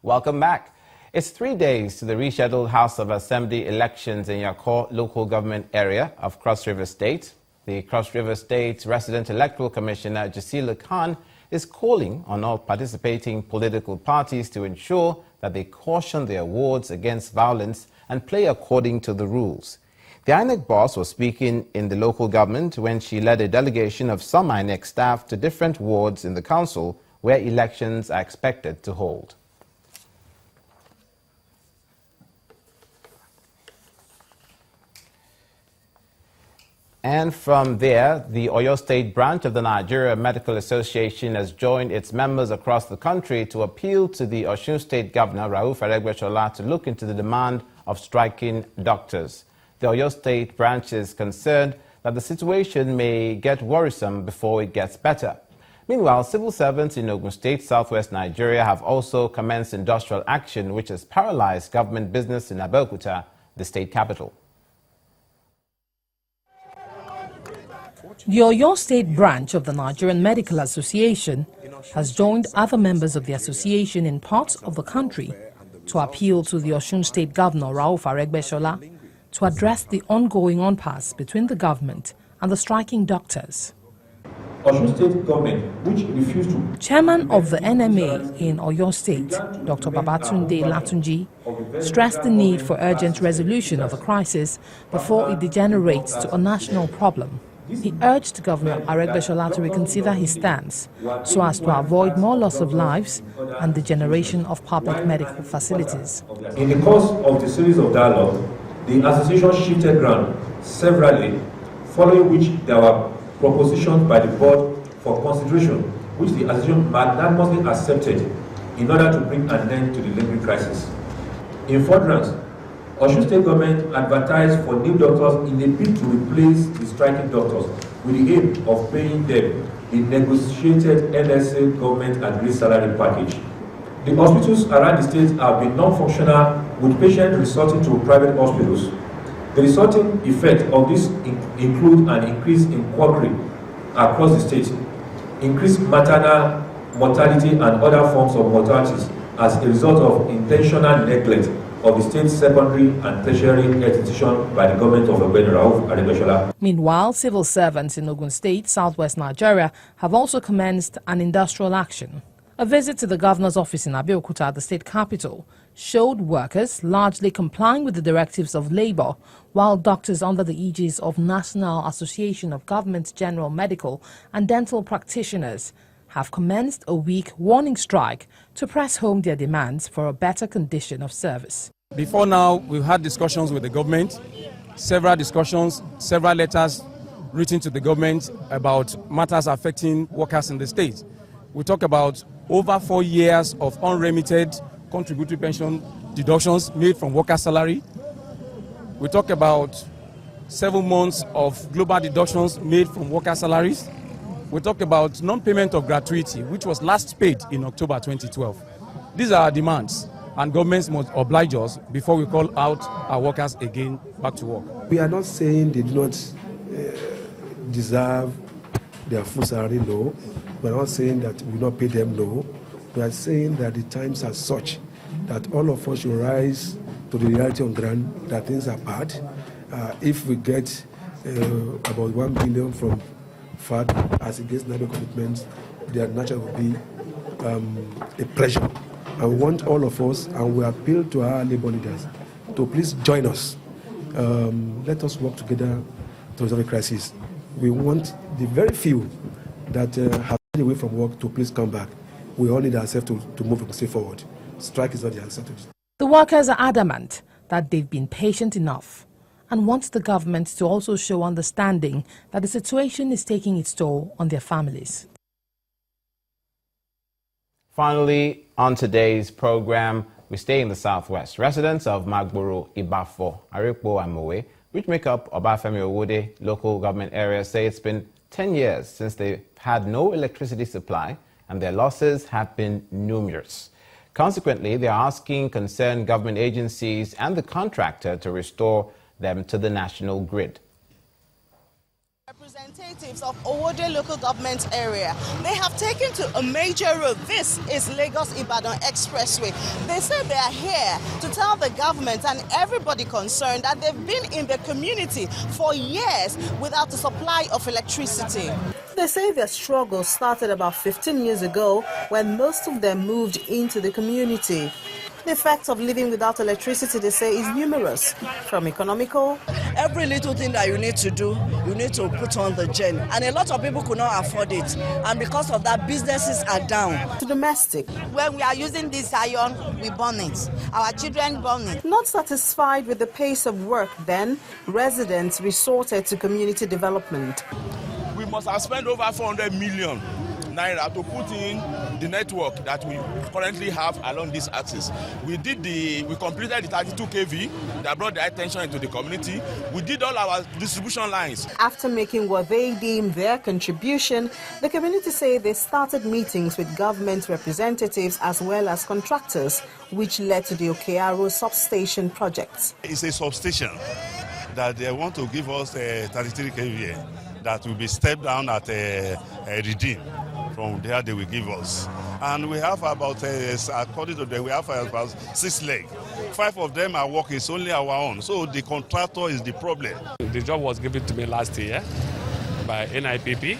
Welcome back. It's 3 days to the rescheduled House of Assembly elections in Yakor local government area of Cross River State. The Cross River State Resident Electoral Commissioner Jasila Khan is calling on all participating political parties to ensure that they caution their wards against violence and play according to the rules. The INEC boss was speaking in the local government when she led a delegation of some INEC staff to different wards in the council where elections are expected to hold. And from there, the Oyo State branch of the Nigeria Medical Association has joined its members across the country to appeal to the Osun State Governor, Rauf Aregbesola, to look into the demand of striking doctors. The Oyo State branch is concerned that the situation may get worrisome before it gets better. Meanwhile, civil servants in Ogun State, southwest Nigeria, have also commenced industrial action which has paralyzed government business in Abeokuta, the state capital. The Oyo State branch of the Nigerian Medical Association has joined other members of the association in parts of the country to appeal to the Osun State Governor Rauf Aregbesola to address the ongoing impasse between the government and the striking doctors. Osun State government, which refused to... Chairman of the NMA in Oyo State, Dr. Babatunde Latunji, stressed the need for urgent resolution of the crisis before it degenerates to a national problem. He urged Governor Aregbesola to reconsider his stance so as to avoid more loss of lives and the generation of public medical facilities. In the course of the series of dialogue, the association shifted ground severally, following which there were propositions by the board for consideration, which the association magnanimously accepted in order to bring an end to the lingering crisis. In furtherance, Osun State government advertised for new doctors in a bid to replace the striking doctors with the aim of paying them a negotiated NSA government agreed salary package. The hospitals around the state have been non-functional, with patients resorting to private hospitals. The resulting effect of this include an increase in quackery across the state, increased maternal mortality and other forms of mortalities as a result of intentional neglect of the state secondary and tertiary institution by the government of Rauf Aregbesola. Meanwhile, civil servants in Ogun State, southwest Nigeria, have also commenced an industrial action. A visit to the governor's office in Abeokuta, the state capital, showed workers largely complying with the directives of labor, while doctors under the aegis of National Association of Government General Medical and Dental Practitioners have commenced a week warning strike to press home their demands for a better condition of service. Before now, we've had discussions with the government, several discussions, several letters written to the government about matters affecting workers in the state. We talk about over 4 years of unremitted contributory pension deductions made from worker salary. We talk about 7 months of global deductions made from worker salaries. We talk about non-payment of gratuity, which was last paid in October 2012. These are our demands, and governments must oblige us before we call out our workers again back to work. We are not saying they do not deserve their full salary low. We are not saying that we will not pay them low. We are saying that the times are such that all of us should rise to the reality on ground that things are bad. If we get about 1 billion from FAD as against NABE commitments, their nature will be a pressure. And we want all of us, and we appeal to our labor leaders to please join us. Let us work together to resolve the crisis. We want the very few that have been away from work to please come back. We all need ourselves to move and stay forward. Strike is not the answer to this. The workers are adamant that they've been patient enough and wants the government to also show understanding that the situation is taking its toll on their families. Finally, on today's program, we stay in the southwest. Residents of Magboro, Ibafo, Arikpo, and Mowe, which make up Obafemi Owode local government area, say it's been 10 years since they've had no electricity supply and their losses have been numerous. Consequently, they are asking concerned government agencies and the contractor to restore them to the national grid. Representatives of Owode local government area, they have taken to a major road. This is Lagos-Ibadan Expressway. They say they are here to tell the government and everybody concerned that they've been in the community for years without a supply of electricity. They say their struggle started about 15 years ago when most of them moved into the community. The effects of living without electricity, they say, is numerous, from economical. Every little thing that you need to do, you need to put on the gen. And a lot of people could not afford it. And because of that, businesses are down. To domestic. When we are using this iron, we burn it. Our children burn it. Not satisfied with the pace of work, then, residents resorted to community development. We must have spent over 400 million naira to put in the network that we currently have along this axis. We completed the 32 kV that brought the attention into the community. We did all our distribution lines. After making what they deem their contribution, the community say they started meetings with government representatives as well as contractors, which led to the Okearo substation project. It's a substation that they want to give us 33 kV that will be stepped down at a redeem. From there they will give us. And we have about, according to them, we have about 6 legs. 5 of them are working, it's only our own. So the contractor is the problem. The job was given to me last year by NIPP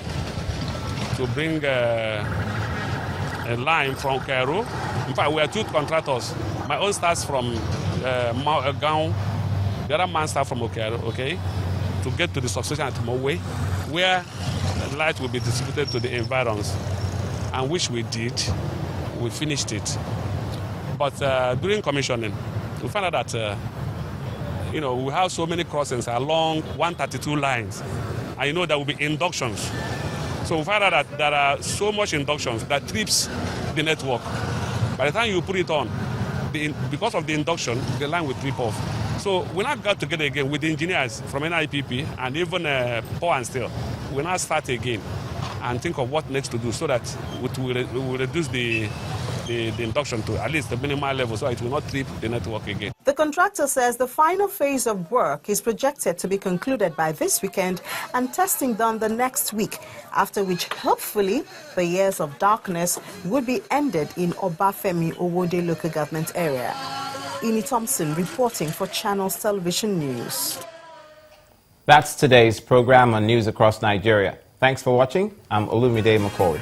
to bring a line from Cairo. In fact, we are 2 contractors. My own starts from Gaon, the other man starts from Cairo, okay, to get to the substation at Mowe, where light will be distributed to the environs, and which we did. We finished it. But during commissioning, we found out that we have so many crossings along 132 lines, and there will be inductions. So we found out that there are so much inductions that trips the network. By the time you put it on, because of the induction, the line will trip off. So we now got together again with the engineers from NIPP and even Power and Steel. We now start again and think of what next to do so that we will reduce the induction to at least the minimal level so it will not trip the network again. The contractor says the final phase of work is projected to be concluded by this weekend and testing done the next week, after which hopefully the years of darkness would be ended in Obafemi Owode local government area. Ini Thompson reporting for Channels Television News. That's today's program on News Across Nigeria. Thanks for watching. I'm Olumide McCoy.